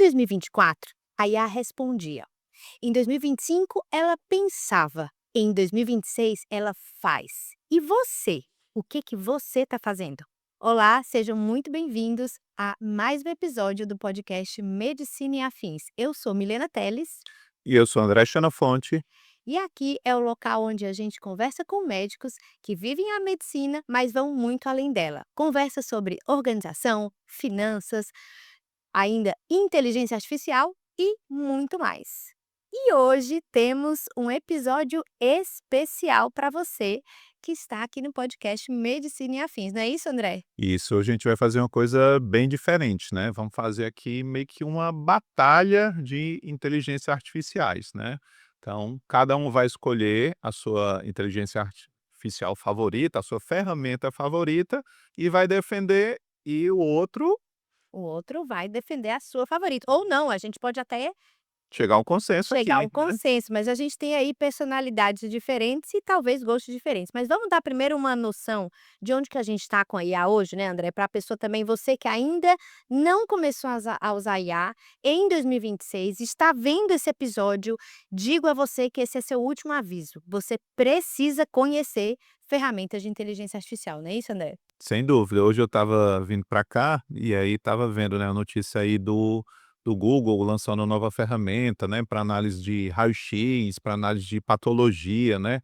2024, a IA respondia. Em 2025, ela pensava. Em 2026, ela faz. E você? O que você está fazendo? Olá, sejam muito bem-vindos a mais um episódio do podcast Medicina e Afins. Eu sou Milena Teles E eu sou André Xenofonte. e aqui é o local onde a gente conversa com médicos que vivem a medicina, mas vão muito além dela. Conversa sobre organização, finanças, ainda inteligência artificial e muito mais. E hoje temos um episódio especial para você que está aqui no podcast Medicina e Afins, não é isso, André? Isso, hoje a gente vai fazer uma coisa bem diferente, né? Vamos fazer aqui meio que uma batalha de inteligências artificiais, né? Então, cada um vai escolher a sua inteligência artificial favorita, a sua ferramenta favorita, e vai defender, e o outro O outro vai defender a sua favorita. Ou não, a gente pode até chegar a um consenso chegar a um aqui, né? consenso, mas a gente tem aí personalidades diferentes e talvez gostos diferentes. Mas vamos dar primeiro uma noção de onde que a gente está com a IA hoje, né, André? Para a pessoa também, você que ainda não começou a usar IA em 2026, está vendo esse episódio, digo a você que esse é seu último aviso. Você precisa conhecer ferramentas de inteligência artificial, não é isso, André? Sem dúvida. Hoje eu estava vindo para cá e aí estava vendo, né, a notícia aí do Google lançando uma nova ferramenta, né, para análise de raio-x, para análise de patologia, né.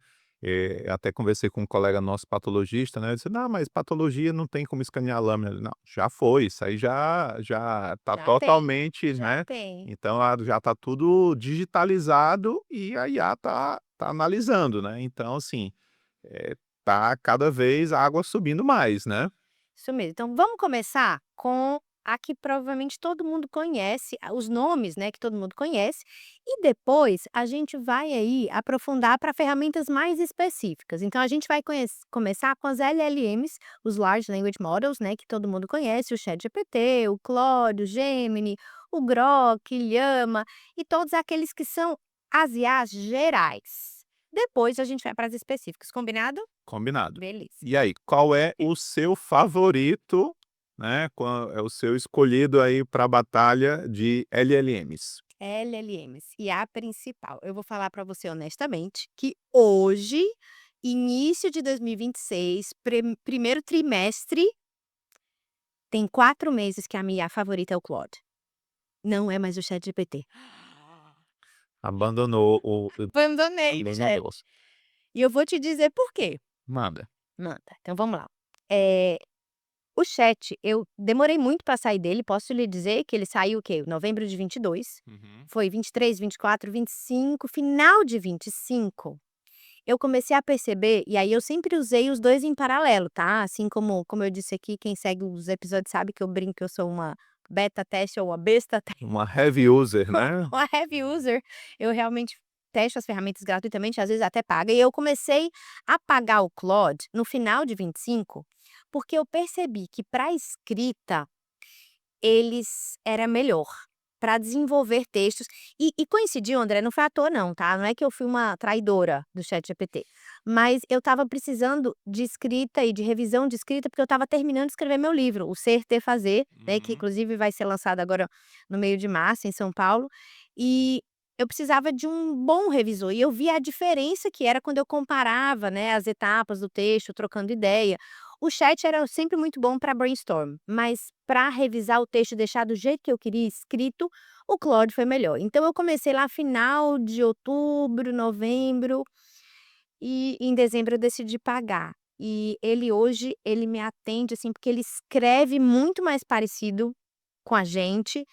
Até conversei com um colega nosso patologista, né, ele disse: "Não, mas patologia não tem como escanear a lâmina". Não, já foi, isso aí já está Já tem, totalmente, já né, tem. então já está tudo digitalizado e a IA tá analisando, né. Então assim, tá cada vez a água subindo mais, né. Isso mesmo. Então vamos começar com a que provavelmente todo mundo conhece, os nomes, né, que todo mundo conhece, e depois a gente vai aí aprofundar para ferramentas mais específicas. Então a gente vai começar com as LLMs, os Large Language Models, né, que todo mundo conhece, o ChatGPT, o Claude, o Gemini, o Grok, Llama e todos aqueles que são as IAs gerais. Depois a gente vai para as específicas, combinado? Combinado. Beleza. E aí, qual é o seu favorito, né, qual é o seu escolhido aí para a batalha de LLMs? LLMs. E a principal, eu vou falar para você honestamente que hoje, início de 2026, primeiro trimestre, tem 4 meses que a minha favorita é o Claude. Não é mais o ChatGPT. Abandonou Abandonei o chat. abandonou. E eu vou te dizer por quê. Manda. Manda. Então vamos lá. O chat, eu demorei muito para sair dele, posso lhe dizer que ele saiu o quê? Novembro de 22, Uhum. foi 23, 24, 25, final de 25. Eu comecei a perceber, e aí eu sempre usei os 2 em paralelo, tá, assim como eu disse aqui, quem segue os episódios sabe que eu brinco que eu sou uma beta tester ou uma besta Uma heavy user, né. uma heavy user, eu realmente testo as ferramentas gratuitamente, às vezes até paga, e eu comecei a pagar o Claude no final de 25, porque eu percebi que para escrita eles era melhor, para desenvolver textos. E coincidiu, André, não foi à toa não, tá, não é que eu fui uma traidora do ChatGPT, mas eu estava precisando de escrita e de revisão de escrita, porque eu estava terminando de escrever meu livro, O Ser, Ter, Fazer, né, que Uhum. inclusive vai ser lançado agora no meio de março em São Paulo, e eu precisava de um bom revisor, e eu vi a diferença que era quando eu comparava, né, as etapas do texto, trocando ideia. O chat era sempre muito bom para brainstorm, mas para revisar o texto e deixar do jeito que eu queria escrito, o Claude foi melhor. Então eu comecei lá final de outubro, novembro, e em dezembro eu decidi pagar. E ele hoje, ele me atende, assim, porque ele escreve muito mais parecido com a gente,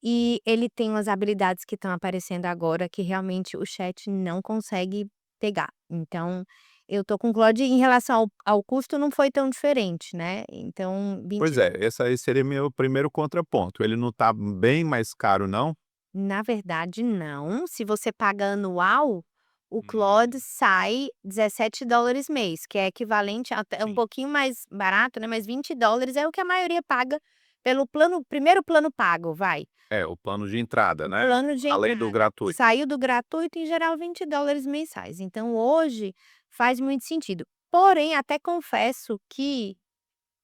e ele tem umas habilidades que estão aparecendo agora que realmente o chat não consegue pegar. Então, eu tô com o Claude em relação ao custo não foi tão diferente, né, então Pois 20 é, esse aí seria meu primeiro contraponto, ele não tá bem mais caro não? na verdade não, se você paga anual, o Hum, Claude sai $17 mês, que é equivalente a até um sim. pouquinho mais barato, né, mas $20 é o que a maioria paga pelo primeiro plano pago, vai. É, o plano de entrada, O né, plano de além do entrada. gratuito. Saiu do gratuito, em geral, $20 mensais. Então, hoje, faz muito sentido. Porém, até confesso que,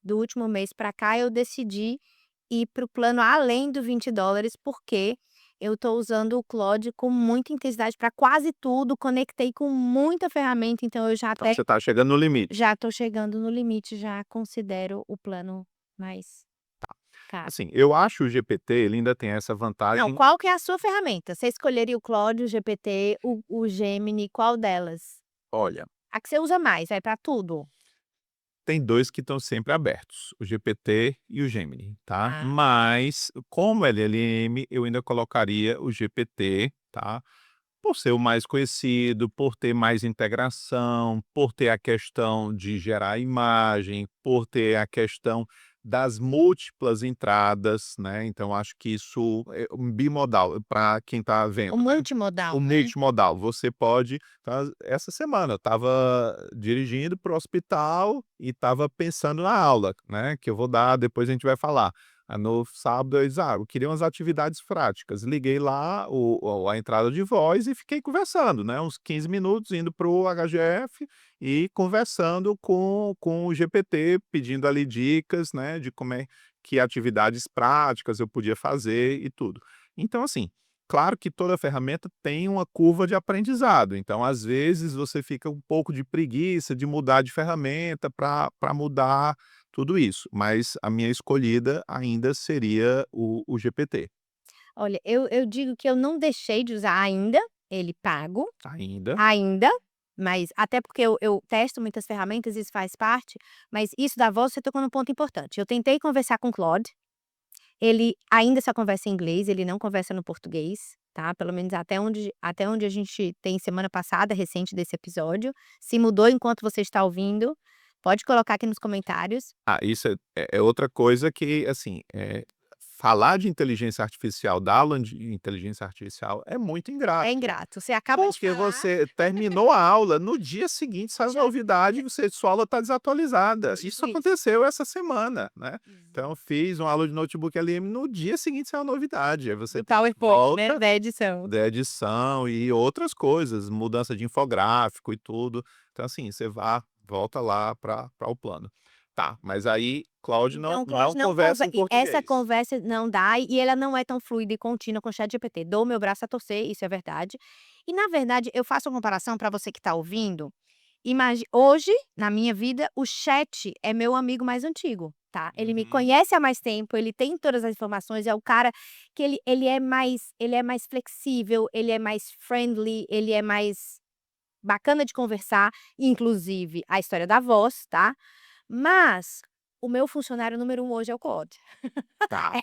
do último mês para cá, eu decidi ir para o plano além do $20, porque eu estou usando o Claude com muita intensidade para quase tudo, conectei com muita ferramenta, então eu já Então até você está chegando no limite. já estou chegando no limite, já considero o plano mais caro. Assim, eu acho o GPT, ele ainda tem essa Não, vantagem. qual que é a sua ferramenta? Você escolheria o Claude, o GPT, o Gemini, qual delas? Olha, A que você usa mais, vai para tudo? tem 2 que estão sempre abertos, o GPT e o Gemini, tá. Ah. Mas, como LLM, eu ainda colocaria o GPT, tá, por ser o mais conhecido, por ter mais integração, por ter a questão de gerar imagem, por ter a questão das múltiplas entradas, né, então acho que isso é um bimodal, para quem está O vendo, né. multimodal, O né? multimodal, você pode essa semana eu estava dirigindo para o hospital e estava pensando na aula, né, que eu vou dar, depois a gente vai falar. No sábado eu disse: "Ah, eu queria umas atividades práticas". Liguei lá a entrada de voz e fiquei conversando, né, uns 15 minutos indo para o HGF e conversando com o GPT, pedindo ali dicas, né, de como é que atividades práticas eu podia fazer e tudo. Então assim, claro que toda ferramenta tem uma curva de aprendizado, então às vezes você fica um pouco de preguiça de mudar de ferramenta para mudar tudo isso, mas a minha escolhida ainda seria o GPT. Olha, eu digo que eu não deixei de usar ainda, ele pago, Ainda. ainda, mas até porque eu testo muitas ferramentas, isso faz parte, mas isso da voz você tocou num ponto importante. Eu tentei conversar com o Claude, ele ainda só conversa em inglês, ele não conversa no português, tá, pelo menos até onde a gente tem semana passada, recente desse episódio. Se mudou enquanto você está ouvindo, pode colocar aqui nos comentários. Ah, isso é outra coisa que, assim, falar de inteligência artificial, da aula de inteligência artificial é muito É ingrato. ingrato, você acaba de Porque falar, você terminou a aula, no dia seguinte sai já novidade, sua aula está desatualizada. Isso tipo isso. aconteceu essa semana, né. Então eu fiz uma aula de notebook LM, no dia seguinte saiu a novidade, aí você Do PowerPoint, né, volta da edição. da edição e outras coisas, mudança de infográfico e tudo. Então assim, você volta lá para o plano. Tá, mas aí Claude Então o não Claude não conversa conver em e essa português. conversa não dá, e ela não é tão fluida e contínua com o ChatGPT. Dou o meu braço a torcer, isso é verdade. E na verdade, eu faço uma comparação para você que está ouvindo, hoje, na minha vida, o chat é meu amigo mais antigo, tá. Ele me Uhum. conhece há mais tempo, ele tem todas as informações, é o cara que ele é mais flexível, ele é mais friendly, ele é mais bacana de conversar, inclusive a história da voz, tá. Mas o meu funcionário número um hoje é o Claude. Tá.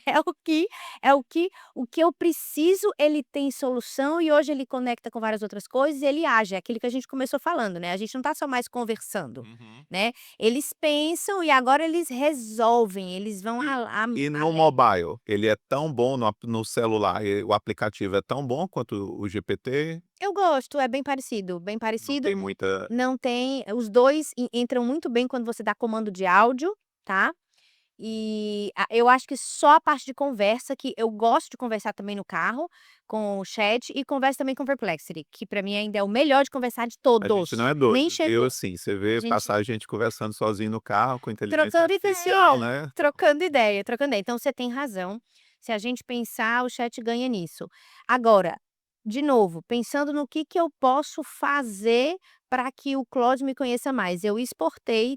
É o que eu preciso, ele tem solução e hoje ele conecta com várias outras coisas e ele age, é aquilo que a gente começou falando, né, a gente não tá só mais conversando, Uhum. né, eles pensam e agora eles resolvem, eles vão E a e no além. mobile, ele é tão bom no celular, o aplicativo é tão bom quanto o GPT? Eu gosto, é bem Não parecido, tem muita. não tem os 2 entram muito bem quando você dá comando de áudio, tá. Eu acho que só a parte de conversa que eu gosto de conversar também no carro, com o chat e converso também com o Perplexity, que pra mim ainda é o melhor de conversar de A gente não todos, é nem doido. Eu, chegou. assim, você A vê gente passar a gente conversando sozinho no carro com inteligência trocando artificial, ideia, né. trocando ideia, trocando ideia. Então você tem razão, se a gente pensar, o chat ganha nisso. Agora, de novo, pensando no que eu posso fazer para que o Claude me conheça mais, eu exportei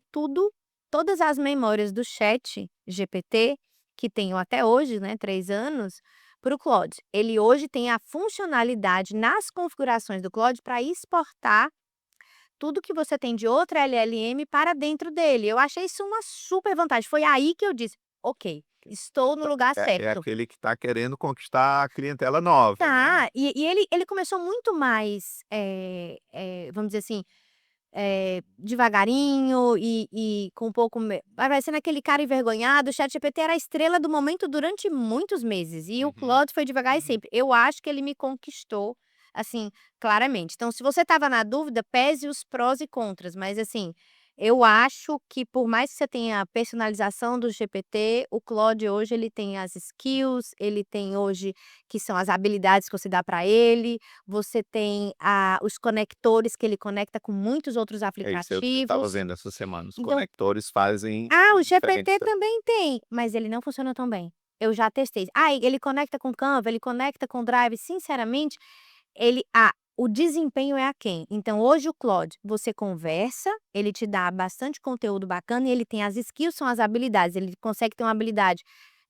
todas as memórias do chat GPT, que tenho até hoje, né, 3 anos, para o Claude. Ele hoje tem a funcionalidade nas configurações do Claude para exportar tudo que você tem de outra LLM para dentro dele. Eu achei isso uma super vantagem. Foi aí que eu disse: "Ok, estou no lugar É certo". aquele que está querendo conquistar a clientela nova, né. Tá, e ele começou muito mais, vamos dizer assim, devagarinho e com um pouco parecendo aquele cara envergonhado. O ChatGPT era a estrela do momento durante muitos meses e o Uhum. Claude foi devagar e sempre. Eu acho que ele me conquistou, assim, claramente. Então se você estava na dúvida, pese os prós e contras, mas assim, eu acho que por mais que você tenha a personalização do GPT, o Claude hoje ele tem as skills, ele tem hoje que são as habilidades que você dá para ele, você tem os conectores que ele conecta com muitos outros É isso, eu estava aplicativos. vendo essa semana, os Então conectores fazem o diferentes. GPT também tem, mas ele não funciona tão bem. eu já testei. Ah, ele conecta com Canva, ele conecta com Drive, sinceramente, o desempenho é aquém. Então hoje o Claude, você conversa, ele te dá bastante conteúdo bacana e ele tem as skills, são as habilidades, ele consegue ter uma habilidade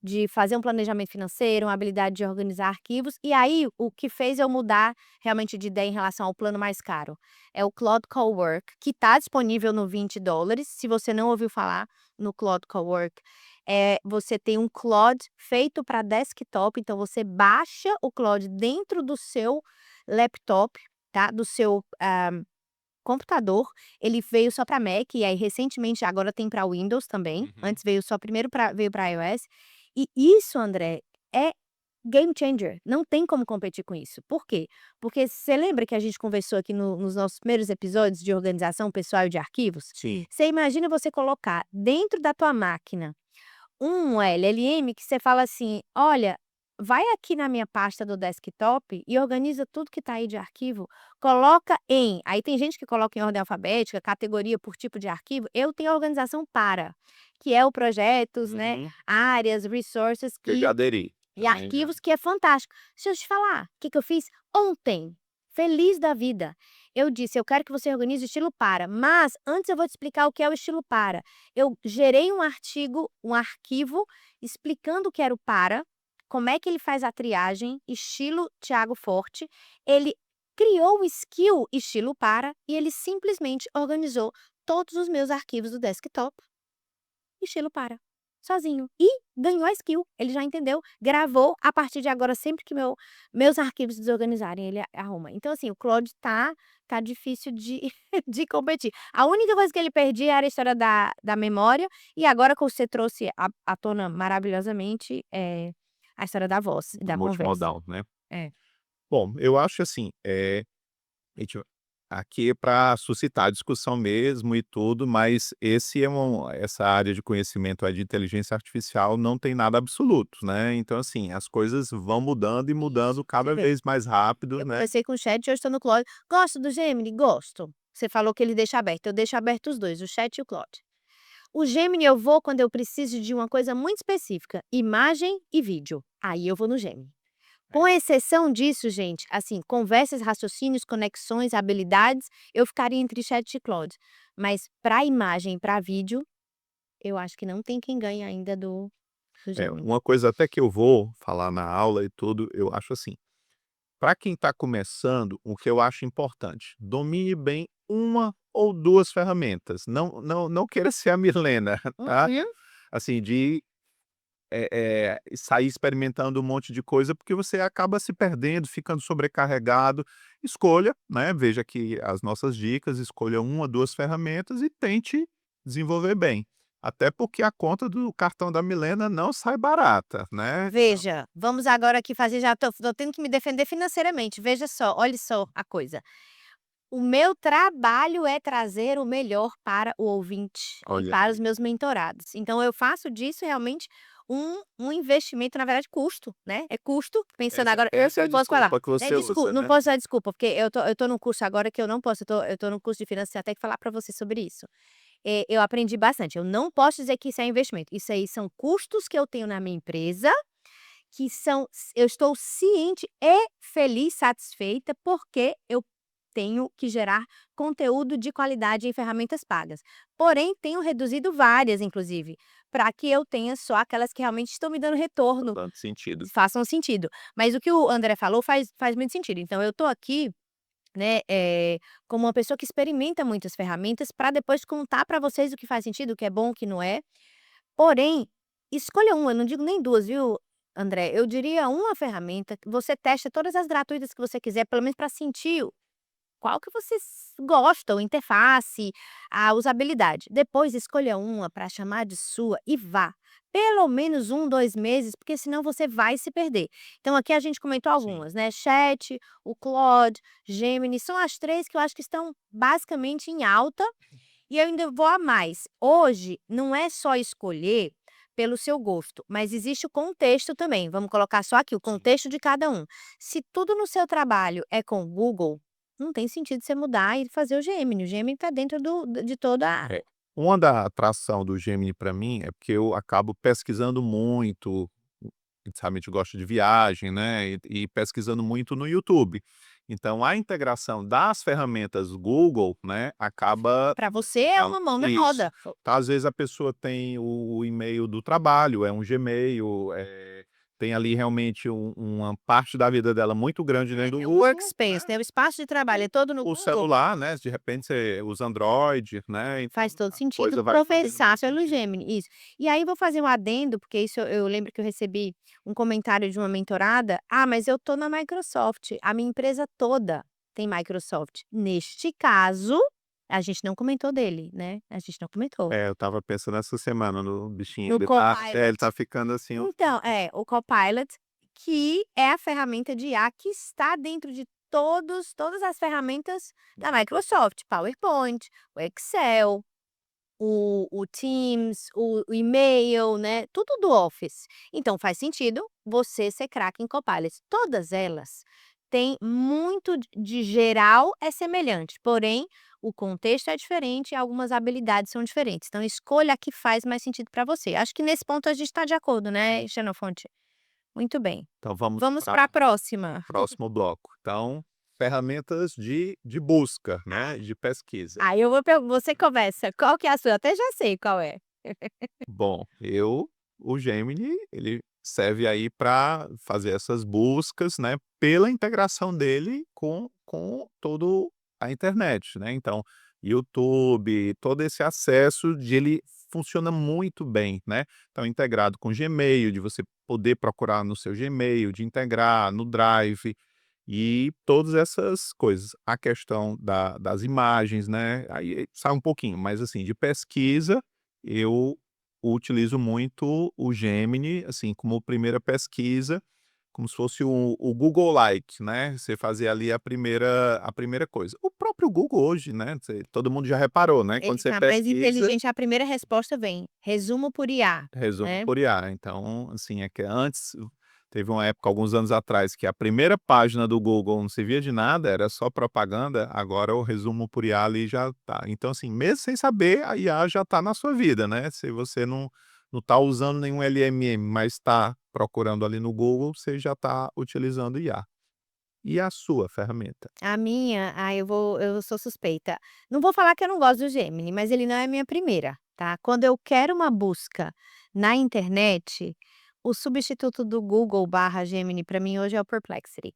de fazer um planejamento financeiro, uma habilidade de organizar arquivos, e aí o que fez eu mudar realmente de ideia em relação ao plano mais caro, é o Claude Cowork, que está disponível no $20, se você não ouviu falar no Claude Cowork, você tem um Claude feito para desktop, então você baixa o Claude dentro do seu laptop, tá, do seu, computador, ele veio só para Mac e aí recentemente agora tem para Windows também, Uhum. antes veio só primeiro para veio para iOS, e isso André, é game changer, não tem como competir com isso. Por quê? Porque você lembra que a gente conversou aqui nos nossos primeiros episódios de organização pessoal e de arquivos? Sim. Você imagina você colocar dentro da tua máquina um LLM que você fala assim: "Olha, vai aqui na minha pasta do desktop e organiza tudo que está aí de arquivo, coloca em", aí tem gente que coloca em ordem alfabética, categoria por tipo de arquivo, eu tenho a organização para, que é o projetos, né, Uhum. áreas, resources Eu já aderi, e também já. arquivos, que é fantástico. Deixa eu te falar, o que que eu fiz ontem, feliz da vida. Eu disse: "Eu quero que você organize o estilo para", mas antes eu vou te explicar o que é o estilo para. Eu gerei um arquivo explicando o que era o para, como é que ele faz a triagem, estilo Thiago Forte. Ele criou o skill estilo para e ele simplesmente organizou todos os meus arquivos do desktop estilo para, sozinho. E ganhou a skill, ele já entendeu, gravou, a partir de agora sempre que meus arquivos desorganizarem ele arruma. Então assim, o Claude tá difícil de de competir. A única coisa que ele perdia era a história da memória, e agora que você trouxe à tona maravilhosamente, a história da voz e Do da conversa. multimodal, né. É. Bom, eu acho assim, a gente aqui é para suscitar discussão mesmo e tudo, mas essa área de conhecimento aí de inteligência artificial não tem nada absoluto, né, então assim, as coisas vão mudando e Isso, mudando você cada vê. vez mais rápido, Eu né. conversei com o chat e hoje estou no Claude. "Gosto do Gemini?" "Gosto". Você falou que ele deixa aberto, eu deixo aberto os 2, o chat e o Claude. O Gemini eu vou quando eu preciso de uma coisa muito específica, imagem e vídeo, aí eu vou no Gemini. Com É. exceção disso, gente, assim, conversas, raciocínios, conexões, habilidades, eu ficaria entre chat e Claude. Mas para imagem e para vídeo, eu acho que não tem quem ganhe ainda do Gemini. Uma coisa até que eu vou falar na aula e tudo, eu acho assim, para quem está começando, o que eu acho importante, domine bem uma ou 2 ferramentas, não queira ser a Milena, tá, Uhum. assim, de sair experimentando um monte de coisa, porque você acaba se perdendo, ficando sobrecarregado. Escolha, né, veja aqui as nossas dicas, escolha 1, 2 ferramentas e tente desenvolver bem. Até porque a conta do cartão da Milena não sai barata, né. Veja, vamos agora aqui fazer, já tô tendo que me defender financeiramente, veja só, olhe só a coisa. O meu trabalho é trazer o melhor para o ouvinte e Olha para os aí. meus mentorados. Então eu faço disso realmente um investimento, na verdade custo, né, é custo, pensando agora Essa é a não posso falar, desculpa que você usa, não né. posso dar desculpa, porque eu tô num curso agora que eu não posso, eu tô num curso de finanças, tenho até que falar para você sobre isso. Eu aprendi bastante, eu não posso dizer que isso é investimento, isso aí são custos que eu tenho na minha empresa, que são eu estou ciente e feliz, satisfeita, porque eu tenho que gerar conteúdo de qualidade em ferramentas pagas. Porém, tenho reduzido várias, inclusive, para que eu tenha só aquelas que realmente estão me dando retorno, Tanto sentido. façam sentido. Mas o que o André falou faz muito sentido. Então eu estou aqui, né, como uma pessoa que experimenta muitas ferramentas para depois contar para vocês o que faz sentido, o que é bom, o que não é. Porém, escolha uma, eu não digo nem 2, viu, André, eu diria uma ferramenta, que você testa todas as gratuitas que você quiser, pelo menos para sentir qual que vocês gostam, interface, a usabilidade. Depois escolha uma para chamar de sua e vá. Pelo menos 2 meses, porque senão você vai se perder. Então aqui a gente comentou Sim. algumas, né, Chat, o Claude, Gemini, são as 3 que eu acho que estão basicamente em alta, e eu ainda vou a mais. Hoje não é só escolher pelo seu gosto, mas existe o contexto também. Vamos colocar só aqui o Sim. contexto de cada um. Se tudo no seu trabalho é com o Google, não tem sentido você mudar e fazer o Gemini. O Gemini está dentro de toda a. É. Uma da atração do Gemini para mim é porque eu acabo pesquisando muito, sabe, a gente gosta de viagem, né, e pesquisando muito no YouTube. Então a integração das ferramentas Google, né, acaba Para você é ela uma mão na isso. roda. Então, às vezes a pessoa tem o e-mail do trabalho, é um Gmail, tem ali realmente uma parte da vida dela muito grande dentro do É o Google, workspace, né, o espaço de trabalho é todo no o Google. celular, né, de repente você usa Android, né, então Faz todo a sentido coisa vai fazendo conversar mais pelo sentido. Gemini, isso. E aí vou fazer um adendo, porque isso eu lembro que eu recebi um comentário de uma mentorada: "Ah, mas eu tô na Microsoft, a minha empresa toda tem Microsoft". Neste caso, a gente não comentou dele, né, a gente não comentou. É, eu estava pensando essa semana no bichinho, No ele Copilot. tá ficando assim um Então, o Copilot, que é a ferramenta de IA que está dentro de todas as ferramentas da Microsoft, PowerPoint, o Excel, o Teams, o e-mail, né, tudo do Office. Então faz sentido você ser craque em Copilot. Todas elas têm muito de geral é semelhante, porém o contexto é diferente e algumas habilidades são diferentes. Então escolha a que faz mais sentido para você. Acho que nesse ponto a gente está de acordo, né, Xenofonte? Muito bem. então vamos Vamos para a para próxima. próximo bloco. Então, ferramentas de busca, né, de pesquisa. Aí eu vou você começa, qual que é a sua? Até já sei qual é. Bom, o Gemini, ele serve aí para fazer essas buscas, né, pela integração dele com todo a internet, né, então, YouTube, todo esse acesso de ele funciona muito bem, né, então integrado com Gmail, de você poder procurar no seu Gmail, de integrar no Drive, e todas essas coisas. A questão das imagens, né, aí sai um pouquinho, mas assim, de pesquisa, eu utilizo muito o Gemini, assim, como primeira pesquisa, como se fosse o Google Like, né, você fazer ali a primeira coisa. O próprio Google hoje, né, todo mundo já reparou, né, quando Ele você tá mais pesquisa, inteligente, a primeira resposta vem: "Resumo por IA", resumo né. por IA. Então, assim, é que antes teve uma época, alguns anos atrás, que a primeira página do Google não servia de nada, era só propaganda, agora o resumo por IA ali já tá. Então, assim, mesmo sem saber, a IA já tá na sua vida, né. Se você não tá usando nenhum LMM, mas está procurando ali no Google, você já tá utilizando IA. E a sua ferramenta? A minha, eu sou suspeita. Não vou falar que eu não gosto do Gemini, mas ele não é a minha primeira, tá. Quando eu quero uma busca na internet, o substituto do Google/Gemini para mim hoje é o Perplexity.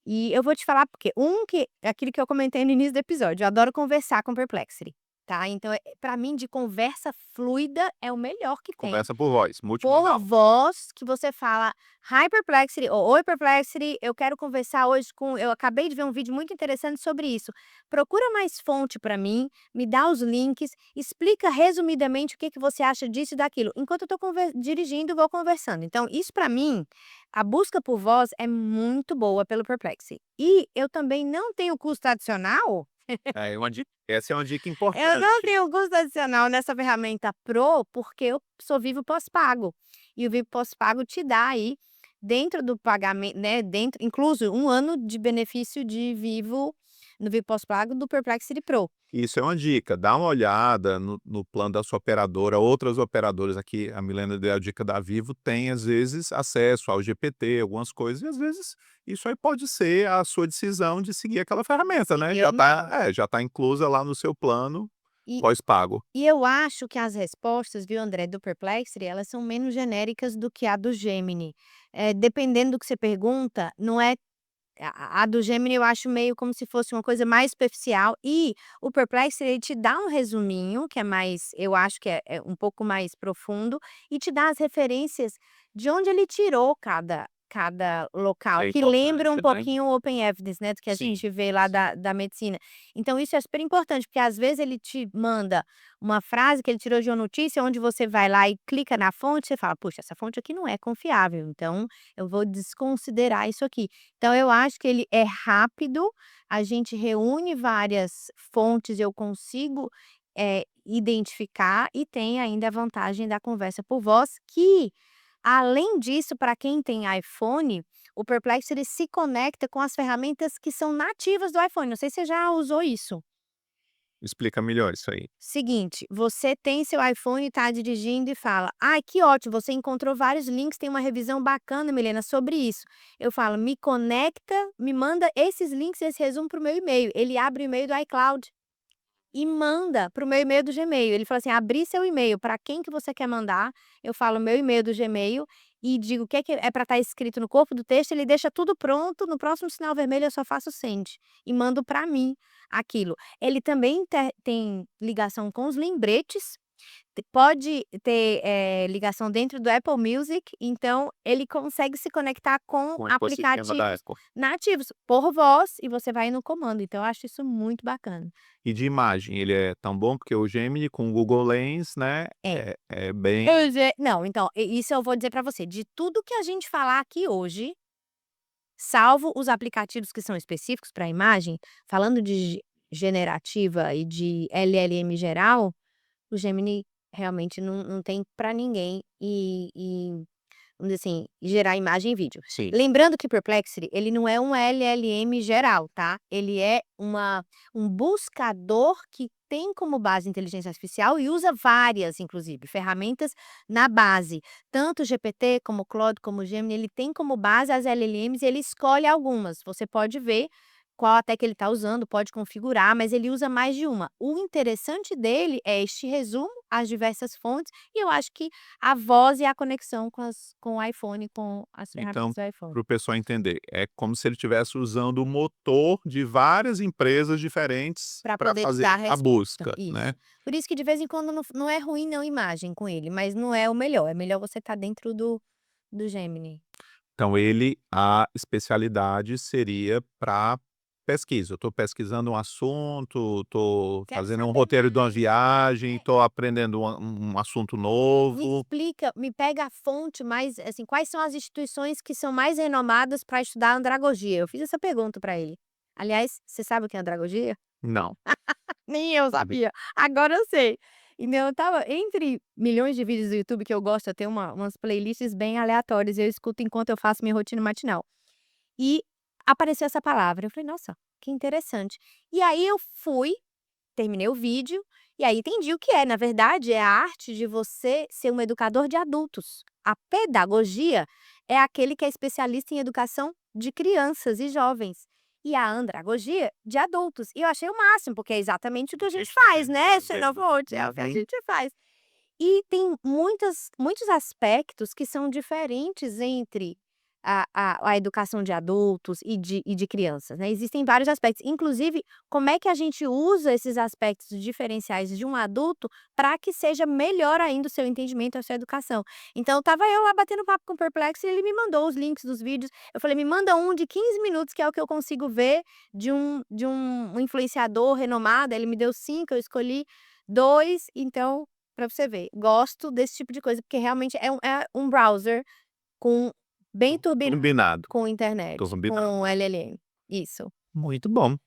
E eu vou te falar porque que aquilo que eu comentei no início do episódio, eu adoro conversar com Perplexity, tá. Então, pra mim de conversa fluida é o melhor que tem. Conversa por voz, Por multimodal. voz, que você fala: "Hi Perplexity" ou "Oi Perplexity, eu quero conversar hoje com eu acabei de ver um vídeo muito interessante sobre isso. Procura mais fonte para mim, me dá os links, explica resumidamente o que que você acha disso e daquilo". Enquanto eu tô dirigindo, vou conversando. Então isso para mim, a busca por voz é muito boa pelo Perplexity. E eu também não tenho custo adicional. É uma dica, essa é uma dica Eu não importante. tenho custo adicional nessa ferramenta Pro, porque eu sou Vivo pós-pago. E o Vivo pós-pago te dá aí, dentro do pagamento, né, dentro incluso 1 ano de benefício de Vivo, no Vivo pós-pago do Perplexity Pro. Isso é uma dica, dá uma olhada no plano da sua operadora, outras operadoras aqui, a Milena deu a dica da Vivo, tem às vezes acesso ao GPT, algumas coisas, e às vezes isso aí pode ser a sua decisão de seguir aquela ferramenta, Sim, né, já tá inclusa lá no seu plano e pós-pago. e eu acho que as respostas, viu, André, do Perplexity, elas são menos genéricas do que a do Gemini. Dependendo do que você pergunta, não é a do Gemini eu acho meio como se fosse uma coisa mais superficial e o Perplexity ele te dá um resuminho que é mais eu acho que é um pouco mais profundo e te dá as referências de onde ele tirou cada Isso local, é que lembra um importante, né. pouquinho o Open Evidence, né, do que a Sim, gente vê lá da medicina. Então isso é super importante, porque às vezes ele te manda uma frase que ele tirou de uma notícia, onde você vai lá e clica na fonte, você fala: "Puxa, essa fonte aqui não é confiável, então eu vou desconsiderar isso aqui". Então eu acho que ele é rápido, a gente reúne várias fontes, eu consigo, identificar e tem ainda a vantagem da conversa por voz que, além disso, para quem tem iPhone, o Perplexity se conecta com as ferramentas que são nativas do iPhone, não sei se você já usou isso. Explica melhor isso aí. Seguinte, você tem seu iPhone, está dirigindo e fala: "Ai, que ótimo, você encontrou vários links, tem uma revisão bacana, Milena, sobre isso". Eu falo: "Me conecta, me manda esses links, esse resumo para o meu e-mail". Ele abre o e-mail do iCloud e manda para o meu e-mail do Gmail. Ele fala assim: "Abrir seu e-mail, para quem que você quer mandar?". Eu falo meu e-mail do Gmail e digo o que é para estar escrito no corpo do texto, ele deixa tudo pronto, no próximo sinal vermelho eu só faço send e mando para mim aquilo. Ele também tem ligação com os lembretes, pode ter, ligação dentro do Apple Music, então ele consegue se conectar com Com o ecossistema da aplicativos Apple. nativos por voz e você vai no comando, então eu acho isso muito bacana. E de imagem, ele é tão bom? Porque o Gemini com o Google Lens, né, É. é bem Não, então, isso eu vou dizer para você, de tudo que a gente falar aqui hoje, salvo os aplicativos que são específicos para imagem, falando de generativa e de LLM geral, o Gemini realmente não tem para ninguém vamos dizer assim, gerar imagem e vídeo. sim. Lembrando que Perplexity, ele não é um LLM geral, tá? Ele é um buscador que tem como base inteligência artificial e usa várias, inclusive, ferramentas na base. Tanto o GPT, como o Claude, como o Gemini, ele tem como base as LLMs e ele escolhe algumas. Você pode ver qual até que ele está usando, pode configurar, mas ele usa mais de uma. O interessante dele é este resumo, as diversas fontes, e eu acho que a voz e a conexão com o iPhone, com as Então, ferramentas do iPhone. para o pessoal entender, é como se ele estivesse usando o motor de várias empresas diferentes Para para poder te fazer dar a a resposta, busca, né. isso. Por isso que de vez em quando não é ruim não imagem com ele, mas não é o melhor, é melhor você estar dentro do Gemini. Então ele a especialidade seria para pesquisa. Eu estou pesquisando um assunto, estou Quero fazendo um saber roteiro de uma mais. viagem, É, estou aprendendo um assunto me novo. explica, me pega a fonte mais assim, quais são as instituições que são mais renomadas para estudar andragogia? Eu fiz essa pergunta para ele. Aliás, você sabe o que é andragogia? Não. Nem eu sabia, agora eu sei. Então eu estava entre milhões de vídeos do YouTube que eu gosto, eu tenho umas playlists bem aleatórias, eu escuto enquanto eu faço minha rotina matinal. E apareceu essa palavra, eu falei: "Nossa, que interessante". E aí eu fui, terminei o vídeo, e aí entendi o que é, na verdade é a arte de você ser um educador de adultos. A pedagogia é aquele que é especialista em educação de crianças e jovens, e a andragogia de adultos. E eu achei o máximo, porque é exatamente o que a gente faz, né, Xenofonte, é o que a Uhum. gente faz. E tem muitos aspectos que são diferentes entre a educação de adultos e de crianças, né, existem vários aspectos, inclusive como é que a gente usa esses aspectos diferenciais de um adulto para que seja melhor ainda o seu entendimento, a sua educação. Então estava eu lá batendo papo com o Perplexo e ele me mandou os links dos vídeos, eu falei: "Me manda um de 15 minutos que é o que eu consigo ver de um influenciador renomado", ele me deu 5, eu escolhi 2, então pra você ver, gosto desse tipo de coisa, porque realmente é um browser com bem turbinado Combinado, com internet, combinado. com LLM. Isso. Muito bom.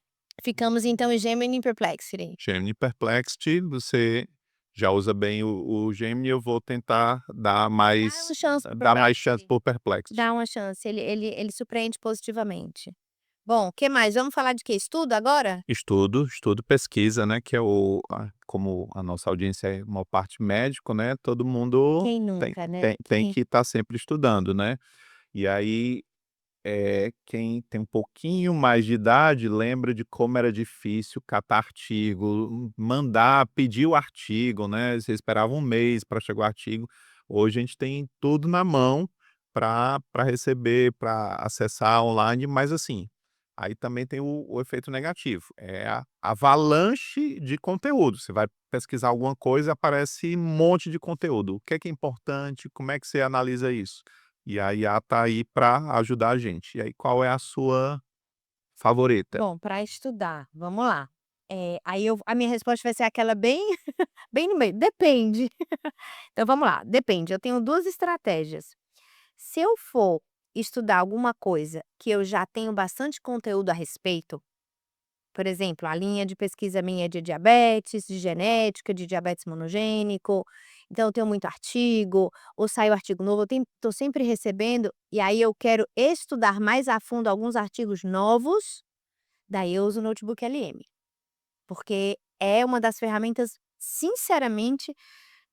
Ficamos então em Gemini e Perplexity. Gemini Perplexity, você já usa bem o Gemini, eu vou tentar Dá uma chance para o dar mais chance Perplexity. para o Perplexity. Dá uma chance, ele surpreende positivamente. Bom, o que mais? Vamos falar de quê? Estudo agora? Estudo, pesquisa, né, que é como a nossa audiência é uma parte médico, né, todo mundo Quem tem nunca, né? tem tem que estar sempre estudando, né. E aí, quem tem um pouquinho mais de idade lembra de como era difícil catar artigo, mandar, pedir o artigo, né, você esperava um mês para chegar o artigo. Hoje a gente tem tudo na mão para receber, para acessar online, mas assim, aí também tem o efeito negativo, é a avalanche de conteúdo. Você vai pesquisar alguma coisa, aparece um monte de conteúdo. O que é importante? Como é que você analisa isso? E a IA tá aí para ajudar a gente. E aí, qual é a sua favorita? Bom, para estudar, vamos lá. Aí a minha resposta vai ser aquela bem bem no meio, depende. Então vamos lá, depende, eu tenho 2 estratégias. Se eu for estudar alguma coisa que eu já tenho bastante conteúdo a respeito, por exemplo, a linha de pesquisa minha é de diabetes, de genética, de diabetes monogênico, então eu tenho muito artigo, ou sai o artigo novo, eu estou sempre recebendo, e aí eu quero estudar mais a fundo alguns artigos novos, daí eu uso o Notebook LM. Porque é uma das ferramentas, sinceramente,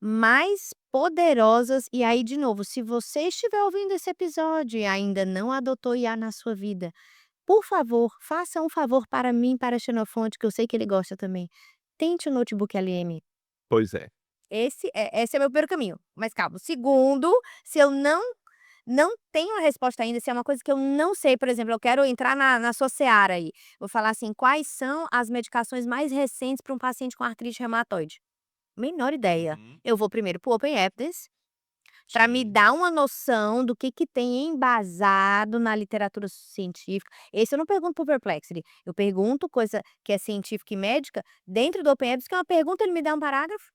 mais poderosas. E aí, de novo, se você estiver ouvindo esse episódio e ainda não adotou IA na sua vida, por favor, faça um favor para mim, para Xenofonte, que eu sei que ele gosta também. Tente o Notebook LM. Pois é. Esse é meu primeiro caminho, mas calma. O segundo, se eu não tenho a resposta ainda, se é uma coisa que eu não sei, por exemplo, eu quero entrar na sua seara aí, vou falar assim: "Quais são as medicações mais recentes para um paciente com artrite reumatoide?". Menor ideia. Uhum. Eu vou primeiro para o Open Evidence, para me Sim. dar uma noção do que tem embasado na literatura científica. Esse eu não pergunto para o Perplexity, eu pergunto coisa que é científica e médica dentro do Open Evidence, que é uma pergunta, ele me dá um parágrafo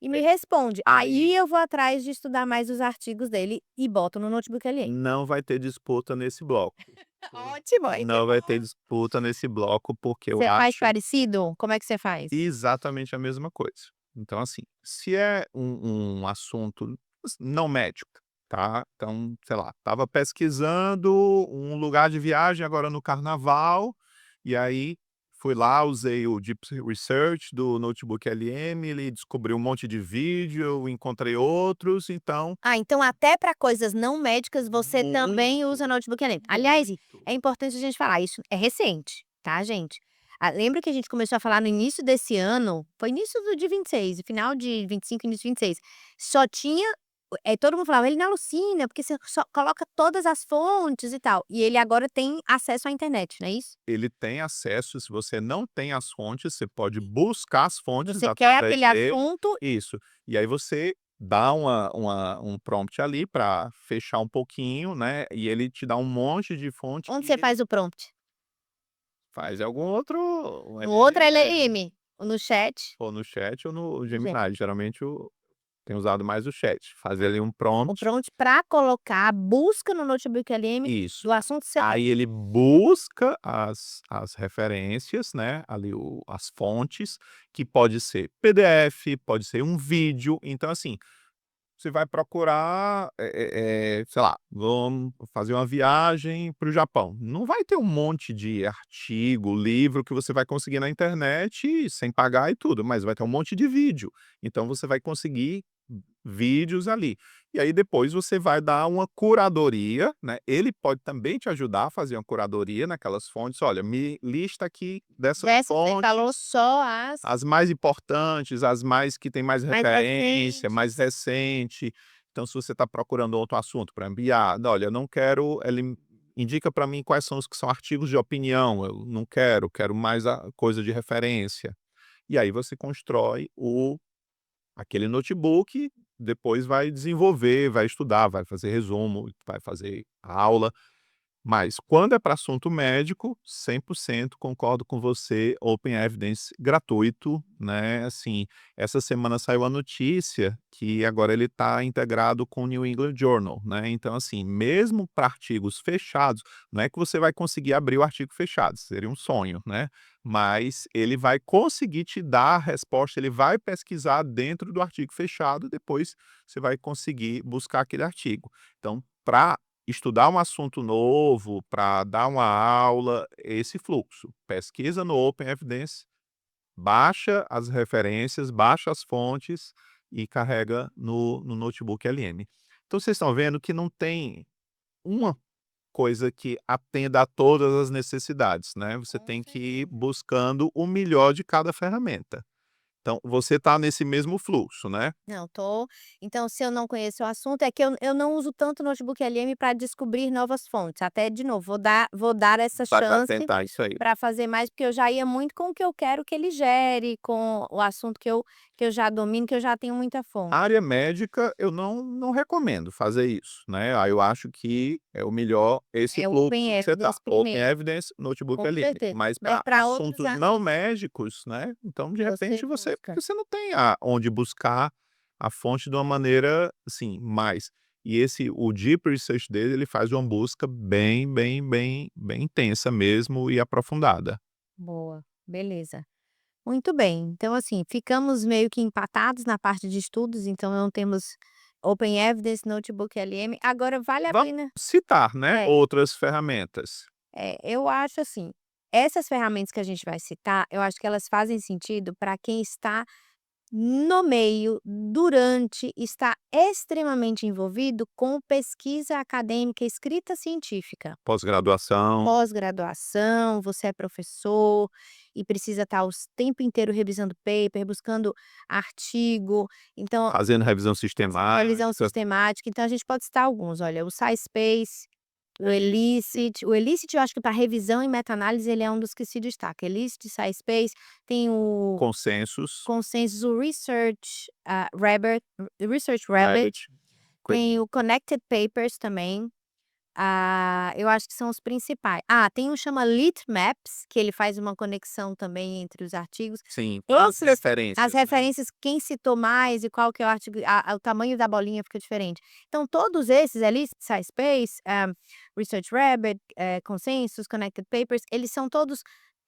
e me É. responde. Aí Aí eu vou atrás de estudar mais os artigos dele e boto no notebook ali. não vai ter disputa nesse bloco. Ótimo, aí você Não vai ter falou. disputa nesse bloco, porque eu Você faz acho parecido? Como é que você faz? exatamente a mesma coisa. Então, assim, se é um assunto não médico, tá, então, sei lá, estava pesquisando um lugar de viagem agora no carnaval, e aí fui lá, usei o Deep Research do Notebook LM, ele descobriu um monte de vídeo, eu encontrei outros, então Ah, então até para coisas não médicas você também usa muito, notebook ali. Aliás, muito. é importante a gente falar, isso é recente, tá, gente? Ah, lembra que a gente começou a falar no início desse ano, foi início do de 26, final de 25, início de 26, só tinha todo mundo falava: "Ele não alucina, porque você só coloca todas as fontes e tal", e ele agora tem acesso à internet, não é isso? Ele tem acesso, se você não tem as fontes, você pode buscar as fontes Você quer através aquele dele. assunto. Isso. E aí você dá um prompt ali para fechar um pouquinho, né, e ele te dá um monte de fonte Onde e você ele faz o prompt? faz em algum outro um No outro LLM, LM, no chat? ou no chat ou no Gen Gemini, geralmente o tenho usado mais o chat, fazer ali um O prompt. prompt para colocar a busca no notebook LM Isso. do assunto que você quer. Aí ele busca as referências, né, ali as fontes, que pode ser PDF, pode ser um vídeo, então assim, você vai procurar, sei lá, vamos fazer uma viagem para o Japão, não vai ter um monte de artigo, livro que você vai conseguir na internet sem pagar e tudo, mas vai ter um monte de vídeo, então você vai conseguir vídeos ali. E aí depois você vai dar uma curadoria, né, ele pode também te ajudar a fazer uma curadoria naquelas fontes, "Olha, me lista aqui dessas Dessas você falou fontes, só as as mais importantes, as mais que têm mais mais referência, mais recentes. recente". Então se você está procurando outro assunto para enviar, "Olha, eu não quero", ele indica para mim quais são os que são artigos de opinião, eu não quero, quero mais a coisa de referência. E aí você constrói aquele notebook, depois vai desenvolver, vai estudar, vai fazer resumo, vai fazer aula, mas quando é para assunto médico, 100% concordo com você, Open Evidence gratuito, né, assim, essa semana saiu a notícia que agora ele está integrado com o New England Journal, né, então assim, mesmo para artigos fechados, não é que você vai conseguir abrir o artigo fechado, seria um sonho, né, mas ele vai conseguir te dar a resposta, ele vai pesquisar dentro do artigo fechado, depois você vai conseguir buscar aquele artigo. Então, para estudar um assunto novo, para dar uma aula, esse fluxo. Pesquisa no Open Evidence, baixa as referências, baixa as fontes e carrega no notebook LM. Então vocês estão vendo que não tem uma coisa que atenda a todas as necessidades, né, você Com tem que ir certeza. buscando o melhor de cada ferramenta. Então você está nesse mesmo fluxo, né? Não, tô então se eu não conheço o assunto, é que eu não uso tanto o notebook LM para descobrir novas fontes, até de novo, vou dar essa Vai chance tentar isso aí. para fazer mais, porque eu já ia muito com o que eu quero que ele gere, com o assunto que eu já domino, que eu já tenho muita A fonte. área médica eu não recomendo fazer isso, né, aí eu acho que é o melhor esse É o Open fluxo que você tá, Evidence Open primeiro, Evidence, Notebook com LM, certeza. mas Mas para para outros assuntos não assuntos médicos, né, então de você repente você busca. porque você não tem onde buscar a fonte de uma maneira, assim, mais e o Deep Research dele, ele faz uma busca bem, bem, bem, bem intensa mesmo e aprofundada. Boa, beleza. Muito bem, então assim, ficamos meio que empatados na parte de estudos, então não temos Open Evidence, Notebook LM, agora vale a Vamos pena. citar, né, É, outras ferramentas. eu acho assim, essas ferramentas que a gente vai citar, eu acho que elas fazem sentido para quem está no meio, durante, está extremamente envolvido com pesquisa acadêmica, escrita científica. Pós-graduação, Pós-graduação, você é professor e precisa estar o tempo inteiro revisando paper, buscando artigo, então fazendo revisão revisão sistemática. sistemática, então a gente pode citar alguns, olha, o SciSpace, o Elicit eu acho que para revisão e meta-análise ele é um dos que se destaca, Elicit, SciSpace, tem o Consensus, Consensus, o Research Rabbit, Rabbit, tem o Connected Papers também. Eu acho que são os principais. Tem um chama Litmaps, que ele faz uma conexão também entre os artigos. sim, as Esses as referências, né. referências, quem citou mais e qual que é o artigo, o tamanho da bolinha fica diferente. Então todos esses ali, SciSpace, Research Rabbit, Consensus, Connected Papers, eles são todos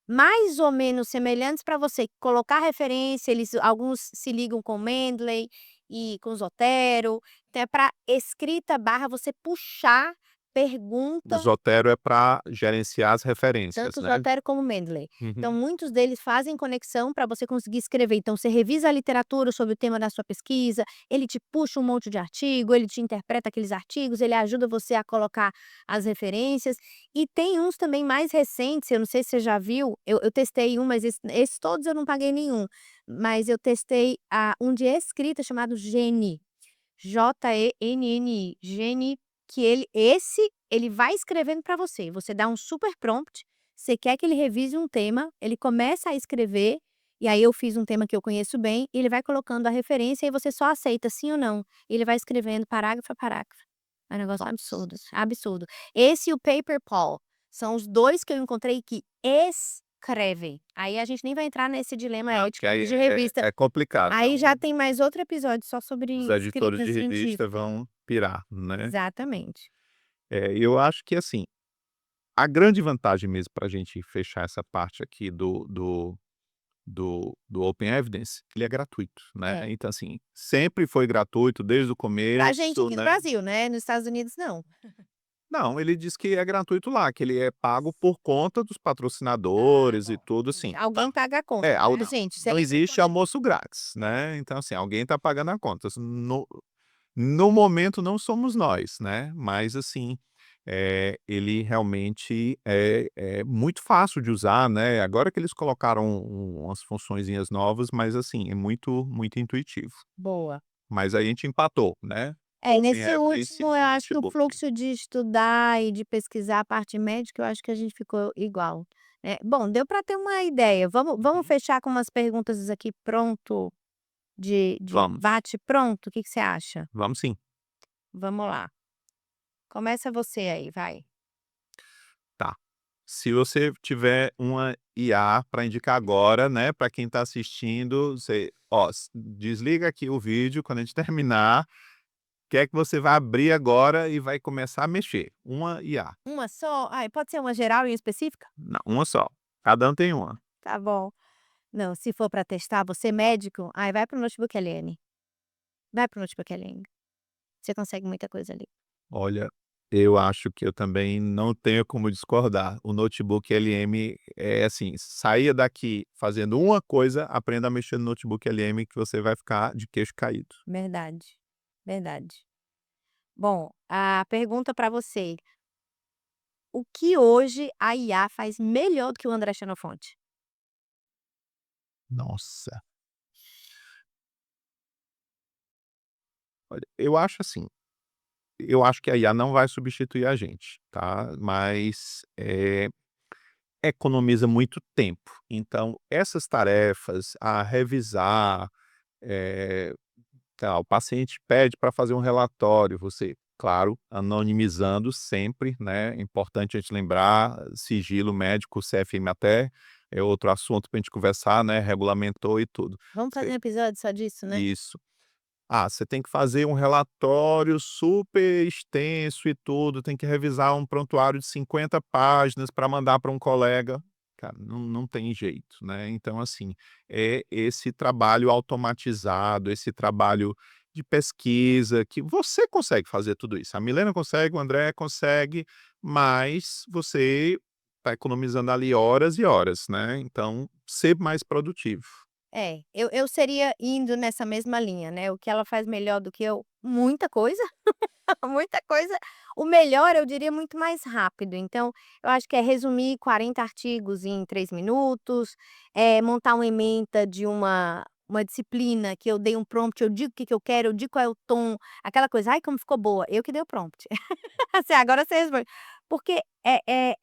mais ou menos semelhantes para você colocar referência, eles alguns se ligam com Mendeley e com Zotero, então é para escrita barra você puxar O pergunta. Zotero é para gerenciar as referências, Tanto né. Zotero como Mendeley. Então Uhum. muitos deles fazem conexão para você conseguir escrever, então você revisa a literatura sobre o tema da sua pesquisa, ele te puxa um monte de artigo, ele te interpreta aqueles artigos, ele ajuda você a colocar as referências, e tem uns também mais recentes, eu não sei se você já viu, eu testei um, mas esses todos eu não paguei nenhum, mas eu testei, um de escrita chamado Geni, Genni, Geni, que ele vai escrevendo para você, você dá um super prompt, você quer que ele revise um tema, ele começa a escrever, e aí eu fiz um tema que eu conheço bem, e ele vai colocando a referência e você só aceita sim ou não, e ele vai escrevendo parágrafo a parágrafo. É um negócio absurdo, absurdo. Esse e o Paperpal, são os 2 que eu encontrei que escrevem. Aí a gente nem vai entrar nesse dilema Não, porque ético aí de revista, é complicado, aí já não, tem mais outro episódio só sobre os editores escrita de revista científica. vão pirar, né. Exatamente. Eu acho que, assim, a grande vantagem mesmo para a gente fechar essa parte aqui do Open Evidence, ele é gratuito, né. É. Então, assim, sempre foi gratuito desde o Pra gente começo, aqui no né. Brasil, né, nos Estados Unidos não. Não, ele diz que é gratuito lá, que ele é pago por conta dos patrocinadores e Bom, tudo, sim, assim. alguém paga a É, conta, ao né, não gente, não sempre existe importante. almoço grátis, né. Então, assim, alguém está pagando a conta. No momento não somos nós, né, mas assim, ele realmente é muito fácil de usar, né, agora que eles colocaram umas funçõezinhas novas, mas assim, é muito muito intuitivo. Boa. Mas aí a gente empatou, né, Open Nesse Evidence último eu e acho que o Notebook. fluxo de estudar e de pesquisar a parte médica, eu acho que a gente ficou igual, né. Bom, deu para ter uma ideia, vamos Uhum. fechar com umas perguntas aqui pronto, de Vamos, bate pronto, o que que você acha? vamos sim. Vamos lá, começa você aí, vai. Tá. Se você tiver uma IA para indicar agora, né, para quem está assistindo, você, ó, desliga aqui o vídeo quando a gente terminar, que é que você vai abrir agora e vai começar a mexer. Uma IA. Uma só? Ai, pode ser uma geral e específica? Não, uma só. Cada um tem uma. Tá bom. Não, se for para testar, você médico, ai vai para o Notebook LM, vai para o Notebook LM, você consegue muita coisa ali. Olha, eu acho que eu também não tenho como discordar. O notebook LM é assim, saia daqui fazendo uma coisa, aprenda a mexer no notebook LM que você vai ficar de queixo caído. Verdade, verdade. Bom, a pergunta para você, o que hoje a IA faz melhor do que o André Xenofonte? Nossa. Olha, eu acho assim, eu acho que a IA não vai substituir a gente, tá, mas, economiza muito tempo. Então, essas tarefas, a revisar, eh, o paciente pede para fazer um relatório, você, claro, anonimizando sempre, né, é importante a gente lembrar, sigilo médico, CFM até é outro assunto para a gente conversar, né, regulamentou e tudo. Vamos fazer Você um episódio só disso, né? isso. Você tem que fazer um relatório super extenso e tudo, tem que revisar um prontuário de 50 páginas para mandar para um colega. Cara, não tem jeito, né. Então, assim, é esse trabalho automatizado, esse trabalho de pesquisa que você consegue fazer tudo isso. A Milena consegue, o André consegue, mas você tá economizando ali horas e horas, né, então ser mais produtivo. É, eu seria indo nessa mesma linha, né, o que ela faz melhor do que eu? Muita coisa, muita coisa. O melhor eu diria muito mais rápido, então eu acho que é resumir 40 artigos em 3 minutos, montar uma ementa de uma disciplina que eu dei um prompt, eu digo o que que eu quero, eu digo qual é o tom, aquela coisa: "Ai, como ficou boa", eu que dei o prompt. Assim, agora você responde. Porque,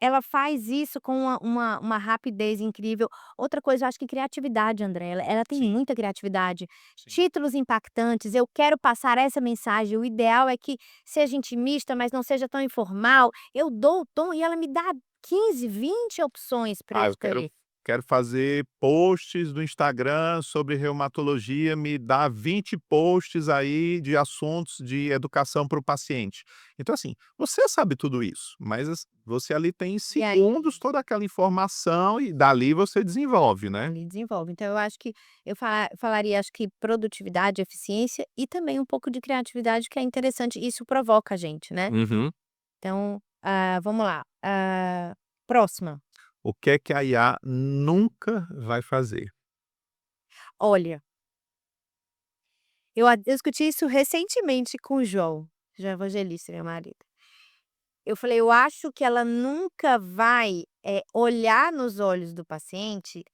ela faz isso com uma rapidez incrível. Outra coisa, eu acho que criatividade, André, ela tem Sim, muita criatividade. sim. Títulos impactantes, eu quero passar essa mensagem, o ideal é que seja intimista, mas não seja tão informal. Eu dou o tom e ela me dá 15, 20 opções para eu Ah, eu quero escolher. quero fazer posts no Instagram sobre reumatologia, me dá 20 posts aí de assuntos de educação para o paciente. Então, assim, você sabe tudo isso, mas você ali tem em E aí segundos toda aquela informação e dali você desenvolve, né. ali desenvolve. Então eu acho que eu falaria, acho que produtividade, eficiência e também um pouco de criatividade que é interessante, isso provoca a gente, né. Uhum. Então, vamos lá, próxima. O que é que a IA nunca vai fazer? Olha, eu discuti isso recentemente com o João Evangelista, meu marido. Eu falei: "Eu acho que ela nunca vai, olhar nos olhos do paciente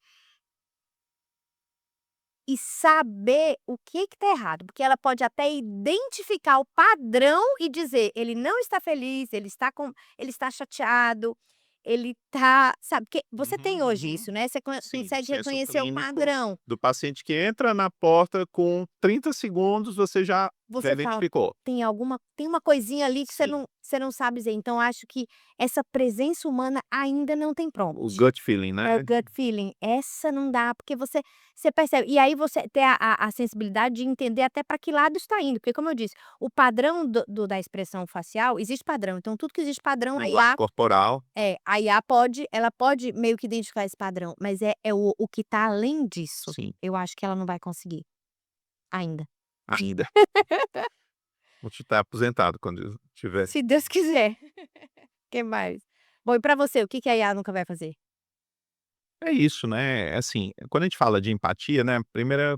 e saber o que que tá errado", porque ela pode até identificar o padrão e dizer: "Ele não está feliz, ele está chateado, ele tá", sabe, porque você tem Uhum, hoje uhum. isso, né, você Sim, o consegue senso reconhecer o clínico padrão. do paciente que entra na porta com 30 segundos, você já Você fala: identificou. tem uma coisinha ali que Sim, você não sabe dizer", então acho que essa presença humana ainda não tem o prompt. gut feeling, É o né. gut feeling, essa não dá, porque você percebe, e aí você ter a sensibilidade de entender até para que lado está indo, porque como eu disse, o padrão da expressão facial, existe padrão, então tudo que existe padrão, Linguagem corporal, A IA pode meio que identificar esse padrão, mas é o que está além disso, sim, eu acho que ela não vai conseguir, ainda. ainda. Vou te estar aposentado quando tiver. Se Deus quiser. Que mais? Bom, e pra você, o que que a IA nunca vai fazer? É isso, né, assim, quando a gente fala de empatia, né, primeira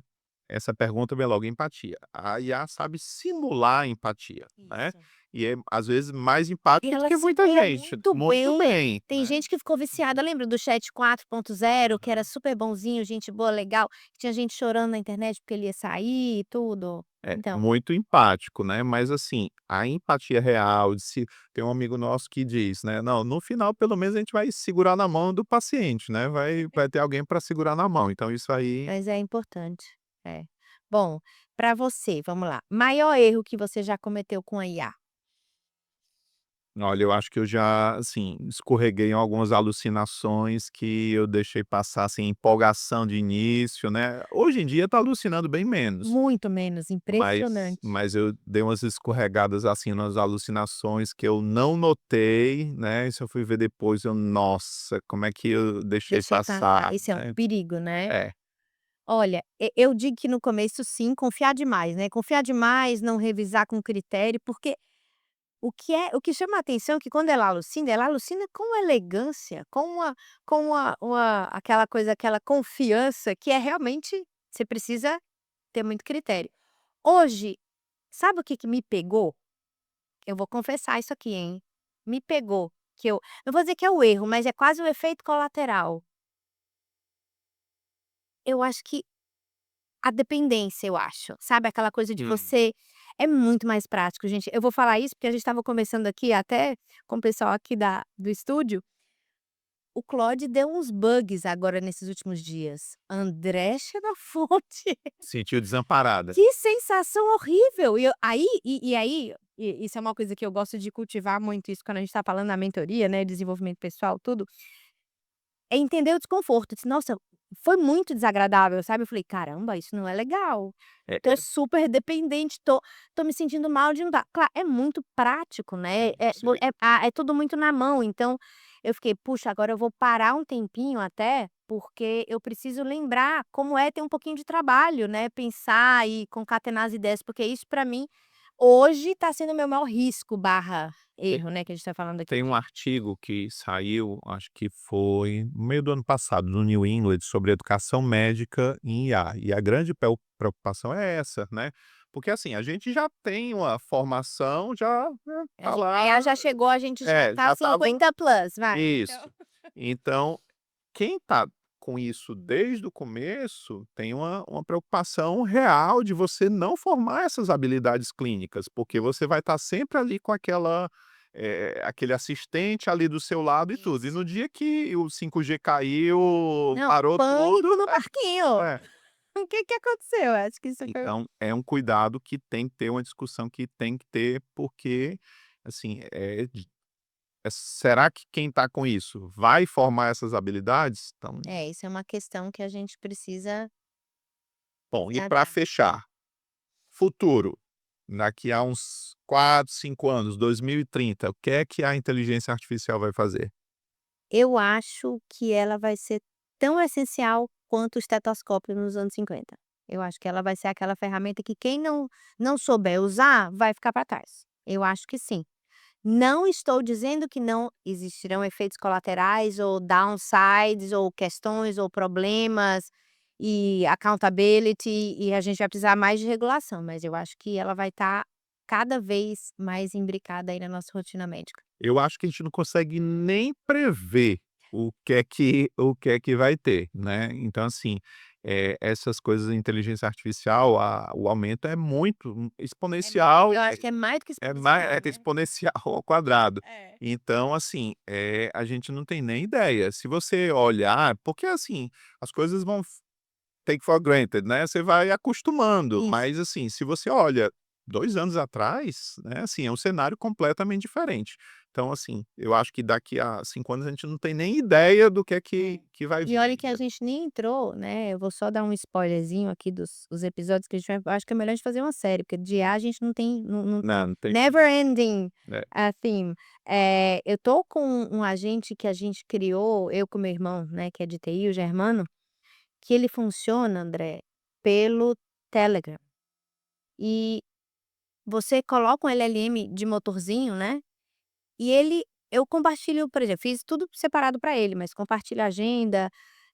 essa pergunta vem logo, empatia. A IA sabe simular empatia, né, Isso. e é, às vezes, mais empática do Ela que muita simula gente. muito Muito bem. bem, Tem né. gente que ficou viciada, lembra do chat 4.0, que era Aham. super bonzinho, gente boa, legal, que tinha gente chorando na internet porque ele ia sair e tudo. É, Então, muito empático, né, mas assim, a empatia real de se tem um amigo nosso que diz, né: "Não, no final pelo menos a gente vai segurar na mão do paciente, né, vai ter alguém para segurar na mão", então isso aí. mas é importante. É. Bom, pra você, vamos lá, maior erro que você já cometeu com a IA? Olha, eu acho que eu já, assim, escorreguei em algumas alucinações que eu deixei passar, assim, empolgação de início, né. Hoje em dia tá alucinando bem menos, Muito menos, mas impressionante. mas eu dei umas escorregadas, assim, nas alucinações que eu não notei, né, e se eu fui ver depois eu: "Nossa, como é que eu deixei Deixei passar, passar", esse é um né. perigo, né. É, Olha, eu digo que no começo sim, confiar demais, né, confiar demais, não revisar com critério, porque o que chama a atenção é que quando ela alucina com elegância, com uma aquela coisa, aquela confiança que é realmente você precisa ter muito critério. Hoje, sabe o que que me pegou? Eu vou confessar isso aqui, hein, me pegou, que eu não vou dizer que é o erro, mas é quase o efeito colateral. Eu acho que a dependência, eu acho, sabe, aquela coisa de hum, você é muito mais prático, gente. Eu vou falar isso, porque a gente estava conversando aqui até com o pessoal aqui do estúdio, o Claude deu uns bugs agora nesses últimos dias. André Xenofonte, sentiu desamparada. que sensação horrível! E isso é uma coisa que eu gosto de cultivar muito, isso quando a gente tá falando na mentoria, né, desenvolvimento pessoal, tudo. É entender o desconforto, eu disse: "Nossa, foi muito desagradável", sabe. Eu falei: "Caramba, isso não é legal. É Tô é super dependente, tô me sentindo mal de não estar", claro, é muito prático, né, sim, é tudo muito na mão, então eu fiquei: "Puxa, agora eu vou parar um tempinho até, porque eu preciso lembrar como é ter um pouquinho de trabalho, né, pensar e concatenar as ideias", porque isso pra mim Hoje está sendo o meu maior risco barra erro, né, que a gente está falando aqui. Tem um artigo que saiu, acho que foi no meio do ano passado, no New England, sobre educação médica em IA. E a grande preocupação é essa, né? Porque assim, a gente já tem uma formação, já, né, A tá gente a IA lá, já chegou, a gente já tá já estava 50 plus, vai, então. isso. Então, quem tá com isso desde o começo tem uma preocupação real de você não formar essas habilidades clínicas, porque você vai estar sempre ali com aquele assistente ali do seu lado e tudo. E Isso. no dia que o 5G caiu, Não, parou pânico tudo, no né, parquinho. é. O que que aconteceu? Acho que isso foi Então é um cuidado que tem que ter, uma discussão que tem que ter, porque, assim, será que quem está com isso vai formar essas habilidades? Então, isso é uma questão que a gente precisa bom, e para tratar. fechar, futuro, daqui a uns 4, 5 anos, 2030, o que é que a inteligência artificial vai fazer? Eu acho que ela vai ser tão essencial quanto o estetoscópio nos anos 50. Eu acho que ela vai ser aquela ferramenta que quem não souber usar, vai ficar para trás. Eu acho que sim. Não estou dizendo que não existirão efeitos colaterais ou downsides ou questões ou problemas e accountability e a gente vai precisar mais de regulação, mas eu acho que ela vai estar cada vez mais imbricada aí na nossa rotina médica. Eu acho que a gente não consegue nem prever o que é que vai ter, né. Então, assim, essas coisas da inteligência artificial, o aumento é muito exponencial, Eu acho que é mais do que é exponencial, né. exponencial ao quadrado. É. Então, assim, a gente não tem nem ideia. Se você olhar porque, assim, as coisas vão take for granted, né, você vai acostumando, Isso. mas assim, se você olha 2 anos atrás, né, assim, é um cenário completamente diferente. Então, assim, eu acho que daqui a 5 anos a gente não tem nem ideia do que é É. que vai E vir olha que a ainda. gente nem entrou, né, eu vou só dar um spoilerzinho aqui dos episódios que a gente vai acho que é melhor a gente fazer uma série, porque de A gente não tem não Não, não tem never ending, é, theme. Eu tô com um agente que a gente criou, eu com meu irmão, né, que é de TI, o Germano, que ele funciona, André, pelo Telegram. E você coloca um LLM de motorzinho, né, e eu compartilho, por exemplo, fiz tudo separado para ele, mas compartilho a agenda,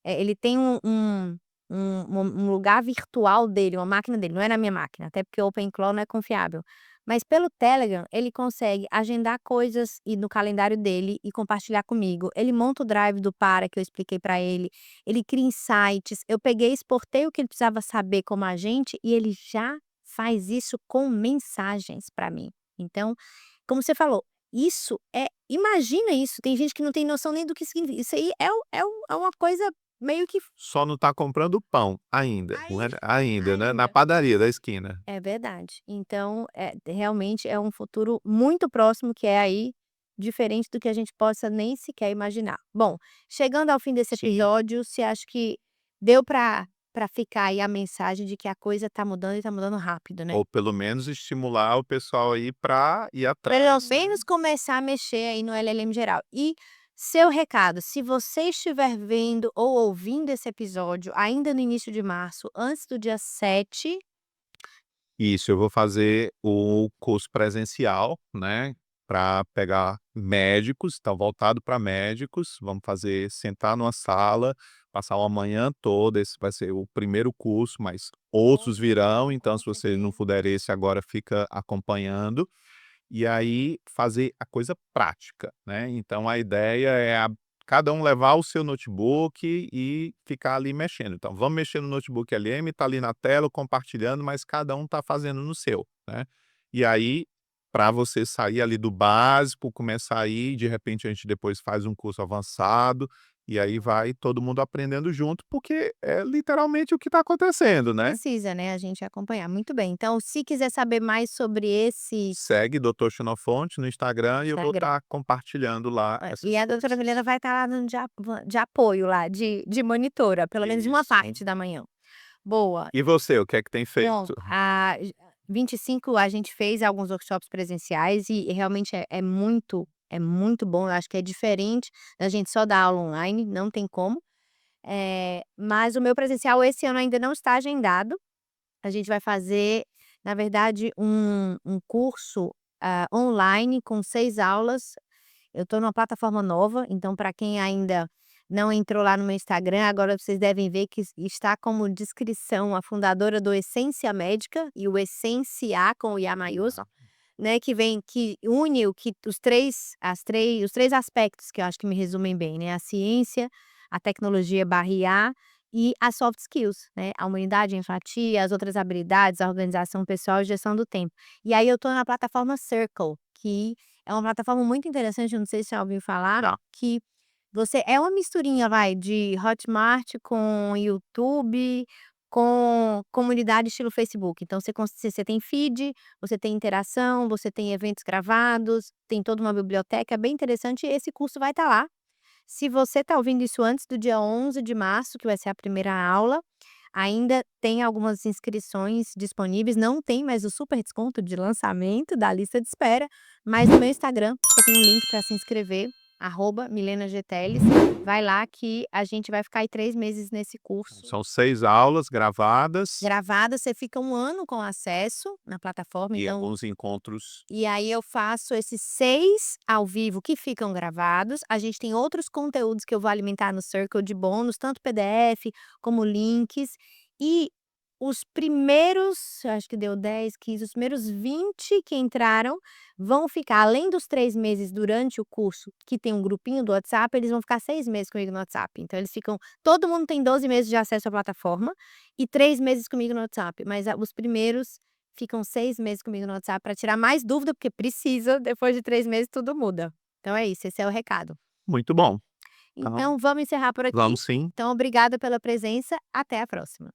ele tem um lugar virtual dele, uma máquina dele, não é na minha máquina, até porque o OpenClaw não é confiável. Mas pelo Telegram, ele consegue agendar coisas e no calendário dele e compartilhar comigo. Ele monta o drive do Para, que eu expliquei para ele cria insights. Eu peguei, exportei o que ele precisava saber como agente e ele já faz isso com mensagens para mim. Então, como você falou, isso imagina isso, tem gente que não tem noção nem do que significa. Isso aí é uma coisa meio que só não está comprando pão ainda, não é Ai ainda, né, na ainda. padaria da esquina. É verdade. Então, realmente é um futuro muito próximo que é aí, diferente do que a gente possa nem sequer imaginar. Bom, chegando ao fim desse Sim. episódio, você acha que deu para ficar aí a mensagem de que a coisa tá mudando e tá mudando rápido, né? Ou pelo menos estimular o pessoal aí para ir Pelo atrás, né. menos começar a mexer aí no LLM geral. E seu recado, se você estiver vendo ou ouvindo esse episódio ainda no início de março, antes do dia 7. Isso, eu vou fazer o curso presencial, né, para pegar médicos, então voltado para médicos, vamos fazer sentar numa sala, passar uma manhã toda, esse vai ser o primeiro curso, mas outros virão, então Com se você não certeza. puder esse agora, fica acompanhando. E aí fazer a coisa prática, né. Então a ideia é cada um levar o seu notebook e ficar ali mexendo. Então vamos mexer no notebook LM, está ali na tela compartilhando, mas cada um está fazendo no seu, né. E aí, para você sair ali do básico, começar aí, de repente a gente depois faz um curso avançado, e aí vai todo mundo aprendendo junto, porque é literalmente o que está acontecendo, né. Precisa, né, a gente acompanhar. Muito bem, então se quiser saber mais sobre esse Segue Doutor Xenofonte no Instagram e eu vou Instagram estar compartilhando lá e essas a doutora coisas. Milena vai estar lá no de apoio lá, de monitora, pelo menos uma Isso. parte da manhã. Boa. E você, o que é que tem Não, feito? a 25 a gente fez alguns workshops presenciais e realmente é muito bom, eu acho que é diferente da gente só dar aula online, não tem como. Mas o meu presencial esse ano ainda não está agendado, a gente vai fazer na verdade, um curso, online com 6 aulas. Eu estou numa plataforma nova, então para quem ainda não entrou lá no meu Instagram, agora vocês devem ver que está como descrição a fundadora do Essência Médica, e o Essencia com o I A maiúsculo, né, que une o que os 3 aspectos que eu acho que me resumem bem, né, a ciência, a tecnologia barra IA e as soft skills, né, a humanidade, a empatia, as outras habilidades, a organização pessoal e gestão do tempo. E aí eu estou na plataforma Circle, que é uma plataforma muito interessante, eu não sei se já ouviu falar, Tá. que você é uma misturinha, vai, de Hotmart com YouTube, com comunidade estilo Facebook. Então você tem feed, você tem interação, você tem eventos gravados, tem toda uma biblioteca, é bem interessante, e esse curso vai estar lá. Se você está ouvindo isso antes do dia 11 de março, que vai ser a primeira aula, ainda tem algumas inscrições disponíveis, não tem mais o super desconto de lançamento da lista de espera, mas no meu Instagram você tem um link para se inscrever, @MilenaGteles, vai lá que a gente vai ficar aí 3 meses nesse curso. São 6 aulas gravadas Gravada, você fica 1 ano com acesso na plataforma, e então alguns encontros. e aí eu faço esses 6 ao vivo que ficam gravados, a gente tem outros conteúdos que eu vou alimentar no Circle de bônus, tanto PDF como links, e os primeiros, acho que deu 10, 15, os primeiros 20 que entraram vão ficar, além dos 3 meses durante o curso, que tem um grupinho do WhatsApp, eles vão ficar 6 meses comigo no WhatsApp. Então eles ficam todo mundo tem 12 meses de acesso à plataforma e 3 meses comigo no WhatsApp, mas os primeiros ficam 6 meses comigo no WhatsApp para tirar mais dúvida, porque precisa, depois de 3 meses tudo muda. Então é isso, esse é o recado. Muito bom. Então, Então vamos encerrar por aqui. vamos sim. Então obrigada pela presença, até a próxima.